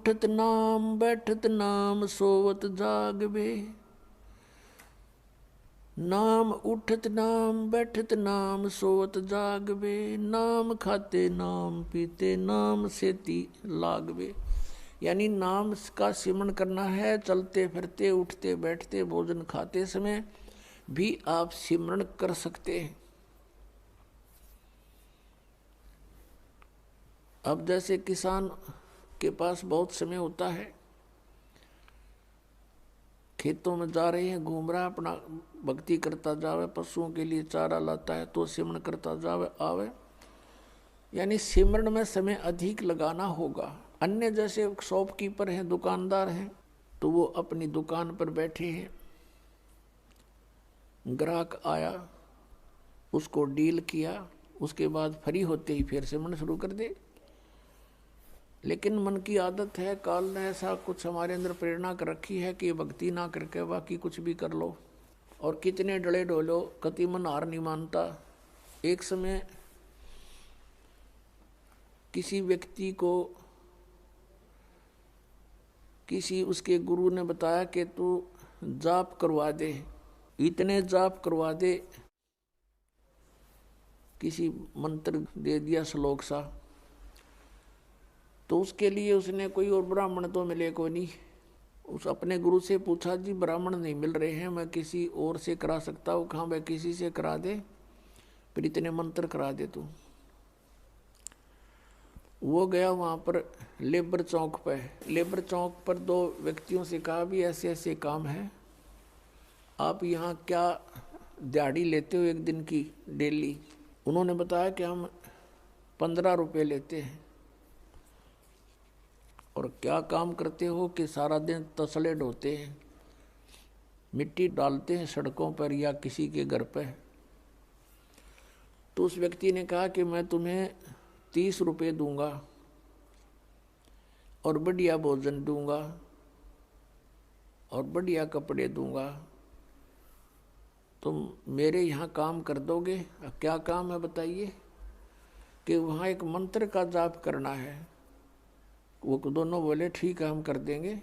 उठत नाम बैठत नाम सोवत जागवे। नाम उठत नाम बैठत नाम सोवत जागवे। नाम खाते नाम पीते नाम सेती लागवे। यानी नाम का सिमरण करना है। चलते फिरते उठते बैठते भोजन खाते समय भी आप सिमरण कर सकते हैं। अब जैसे किसान के पास बहुत समय होता है, खेतों में जा रहे हैं, घूम रहा है, अपना भक्ति करता जावे, पशुओं के लिए चारा लाता है तो सिमरण करता जावे आवे। यानी सिमरण में समय अधिक लगाना होगा। अन्य जैसे शॉपकीपर हैं, दुकानदार हैं, तो वो अपनी दुकान पर बैठे हैं, ग्राहक आया, उसको डील किया, उसके बाद फ्री होते ही फिर सिमरण शुरू कर दे। लेकिन मन की आदत है, काल ने ऐसा कुछ हमारे अंदर प्रेरणा कर रखी है कि भक्ति ना करके बाकी कुछ भी कर लो, और कितने डले डोलो, कति मन हार नहीं मानता। एक समय किसी व्यक्ति को किसी उसके गुरु ने बताया कि तू जाप करवा दे, इतने जाप करवा दे, किसी मंत्र दे दिया श्लोक सा। तो उसके लिए उसने कोई और ब्राह्मण तो मिले को नहीं। उस अपने गुरु से पूछा, जी ब्राह्मण नहीं मिल रहे हैं, मैं किसी और से करा सकता हूँ? कहाँ मैं किसी से करा दे, फिर इतने मंत्र करा दे तू। वो गया वहाँ पर लेबर चौक पे। लेबर चौक पर दो व्यक्तियों से कहा, भी ऐसे ऐसे काम है, आप यहाँ क्या दिहाड़ी लेते हो एक दिन की डेली? उन्होंने बताया कि हम 15 रुपये लेते हैं। और क्या काम करते हो? कि सारा दिन तसले ढोते हैं, मिट्टी डालते हैं सड़कों पर या किसी के घर पे। तो उस व्यक्ति ने कहा कि मैं तुम्हें 30 रुपये दूंगा और बढ़िया भोजन दूंगा और बढ़िया कपड़े दूंगा, तुम मेरे यहाँ काम कर दोगे? क्या काम है बताइए? कि वहाँ एक मंत्र का जाप करना है। वो दोनों बोले ठीक है हम कर देंगे।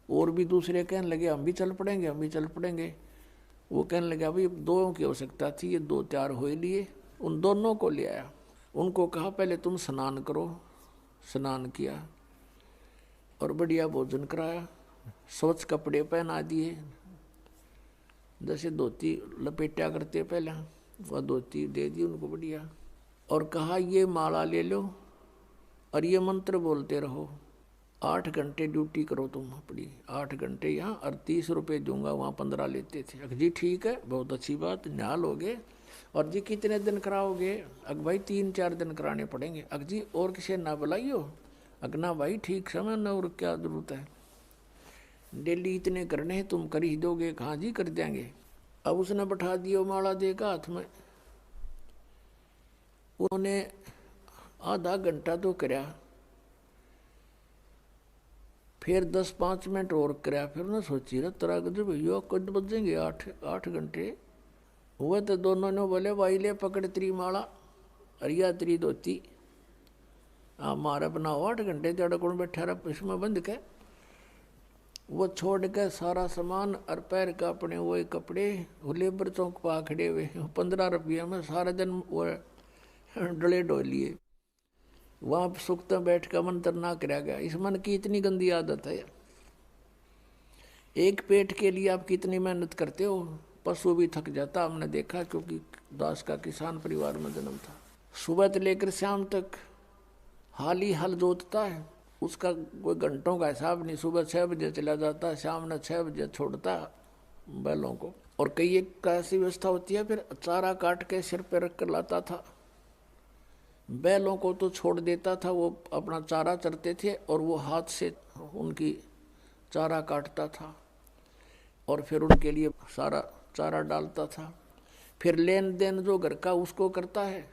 और भी दूसरे कहने लगे हम भी चल पड़ेंगे, हम भी चल पड़ेंगे। वो कहने लगे अभी 2 की आवश्यकता थी, ये 2 तैयार हो लिए। उन दोनों को ले आया, उनको कहा पहले तुम स्नान करो। स्नान किया और बढ़िया भोजन कराया, स्वच्छ कपड़े पहना दिए, जैसे धोती लपेटा करते पहले, वह धोती दे दी उनको बढ़िया। और कहा ये माला ले लो और ये मंत्र बोलते रहो, 8 घंटे ड्यूटी करो तुम अपनी, 8 घंटे यहाँ, और 30 रुपये दूंगा, वहाँ 15 लेते थे। अग जी ठीक है, बहुत अच्छी बात, न्याल हो गए। और जी कितने दिन कराओगे? अग भाई 3-4 दिन कराने पड़ेंगे। अग जी और किसी ना बुलाइयो? अग ना भाई ठीक समय ना, और क्या जरूरत है, डेली इतने करने हैं, तुम कर ही दोगे? कहाँ जी कर देंगे। अब उसने बैठा दियो माला देगा हाथ में। उन्होंने आधा घंटा तो कराया, फिर 10-5 मिनट और कराया। फिर उन्हें सोची रहा तरह जो भैया कद बजेंगे 8 घंटे हुए। तो दोनों ने बोले भाई ले पकड़ तेरी माला अरिया तेरी धोती, मारा बनाओ 8 घंटे तेरा कौन बैठा रहा इसमें बंद के। वो छोड़ के सारा सामान और पैर का अपने वो कपड़े वो लेबर चौक पा खड़े हुए, 15 रुपये में सारा दिन वो डले डोलिए। वहाँ सुखता बैठ कर मंत्र ना कराया गया। इस मन की इतनी गंदी आदत है। एक पेट के लिए आप कितनी मेहनत करते हो, पशु भी थक जाता, हमने देखा, क्योंकि दास का किसान परिवार में जन्म था। सुबह से लेकर शाम तक हाल ही हल जोतता है, उसका कोई घंटों का हिसाब नहीं। सुबह 6 बजे चला जाता, शाम ने 6 बजे छोड़ता बैलों को। और कई एक ऐसी व्यवस्था होती है, फिर चारा काट के सिर पर रख कर लाता था। बैलों को तो छोड़ देता था, वो अपना चारा चरते थे और वो हाथ से उनकी चारा काटता था और फिर उनके लिए सारा चारा डालता था। फिर लेन देन जो घर का उसको करता है,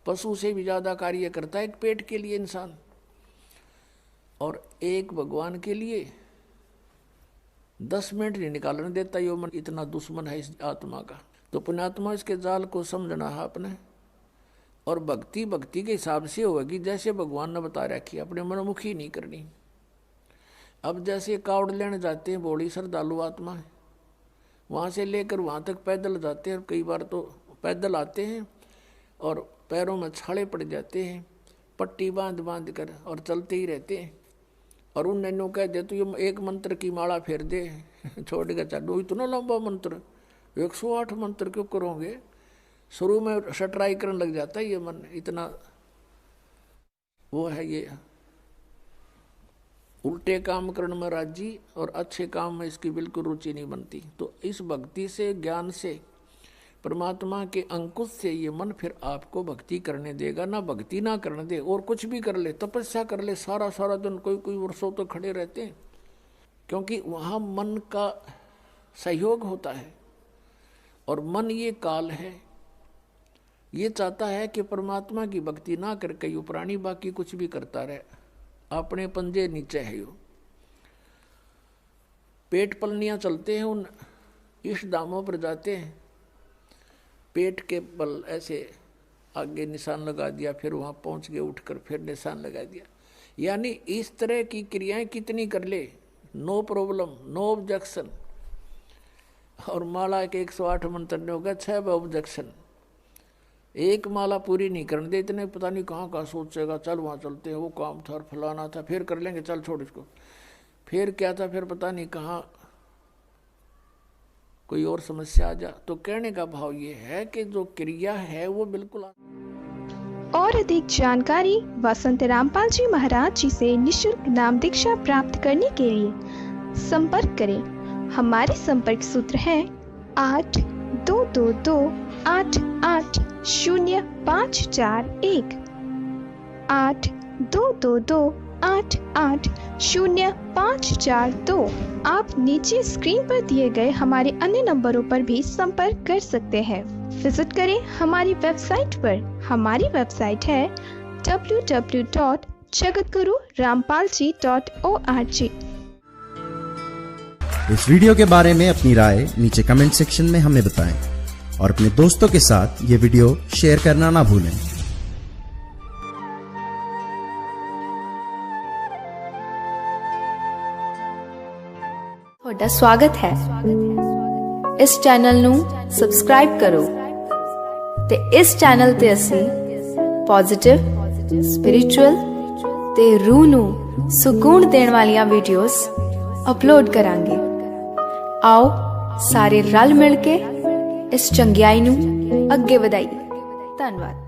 पशु से भी ज़्यादा कार्य करता है एक पेट के लिए इंसान। और एक भगवान के लिए 10 मिनट नहीं निकालने देता यो मन, इतना दुश्मन है इस आत्मा का। तो पुण्यात्मा इसके जाल को समझना है आपने। और भक्ति भक्ति के हिसाब से होगी, जैसे भगवान ने बता रखी, अपने मनमुखी नहीं करनी। अब जैसे कावड़ लेने जाते हैं बड़ी श्रद्धालु आत्मा है, वहाँ से लेकर वहाँ तक पैदल जाते हैं, कई बार तो पैदल आते हैं और पैरों में छाले पड़ जाते हैं, पट्टी बांध बांध कर और चलते ही रहते हैं। और उन नैनों कह दे तो ये एक मंत्र की माला फेर दे छोड़ के चलो, इतना लंबा मंत्र 108 मंत्र क्यों करोगे। शुरू में शटराई करने लग जाता है ये मन, इतना वो है ये उल्टे काम करने में राजी और अच्छे काम में इसकी बिल्कुल रुचि नहीं बनती। तो इस भक्ति से, ज्ञान से, परमात्मा के अंकुश से ये मन फिर आपको भक्ति करने देगा। ना भक्ति ना करने दे और कुछ भी कर ले, तपस्या कर ले, सारा सारा दिन कोई वर्षों तो खड़े रहते हैं, क्योंकि वहाँ मन का सहयोग होता है। और मन ये काल है, ये चाहता है कि परमात्मा की भक्ति ना करके यो प्राणी बाकी कुछ भी करता रहे, अपने पंजे नीचे है। यो पेट पलनियाँ चलते हैं, उन इष्ट धामों पर जाते हैं, पेट के बल ऐसे आगे निशान लगा दिया, फिर वहाँ पहुँच गए, उठकर फिर निशान लगा दिया। यानी इस तरह की क्रियाएं कितनी कर ले, नो प्रॉब्लम, नो ऑब्जेक्शन। और माला के 108 मंत्र ने होगा 6 ऑब्जेक्शन। एक माला पूरी नहीं करने दे, इतने पता नहीं कहाँ कहाँ सोचेगा, चल वहाँ चलते हैं, वो काम था और फलाना था, फिर कर लेंगे, चल छोड़ इसको, फिर क्या था, फिर पता नहीं कहाँ कोई और समस्या आ जा। तो कहने का भाव ये है कि जो क्रिया है वो बिल्कुल। और अधिक जानकारी व संत रामपाल जी महाराज जी से निःशुल्क नाम दीक्षा प्राप्त करने के लिए संपर्क करें। हमारे संपर्क सूत्र है 8222880541 8222880542। आप नीचे स्क्रीन पर दिए गए हमारे अन्य नंबरों पर भी संपर्क कर सकते हैं। विजिट करें हमारी वेबसाइट पर। हमारी वेबसाइट है www.jagatgururampalji.org। इस वीडियो के बारे में अपनी राय नीचे कमेंट सेक्शन में हमें बताएं और अपने दोस्तों के साथ ये वीडियो शेयर करना ना भूलें। ਤੁਹਾਡਾ ਸਵਾਗਤ ਹੈ। ਇਸ ਚੈਨਲ ਨੂੰ ਸਬਸਕ੍ਰਾਈਬ ਕਰੋ ਤੇ ਇਸ ਚੈਨਲ ਤੇ ਅਸੀਂ ਪੋਜ਼ਿਟਿਵ, ਸਪਿਰਿਚੁਅਲ ਤੇ ਰੂਹ ਨੂੰ ਸੁਕੂਨ ਦੇਣ ਵਾਲੀਆਂ ਵੀਡੀਓਜ਼ ਅਪਲੋਡ ਕਰਾਂਗੇ। ਆਓ ਸਾਰੇ ਰਲ ਮਿਲ ਕੇ ਇਸ ਚੰਗਿਆਈ ਨੂੰ ਅੱਗੇ ਵਧਾਈਏ। ਧੰਨਵਾਦ।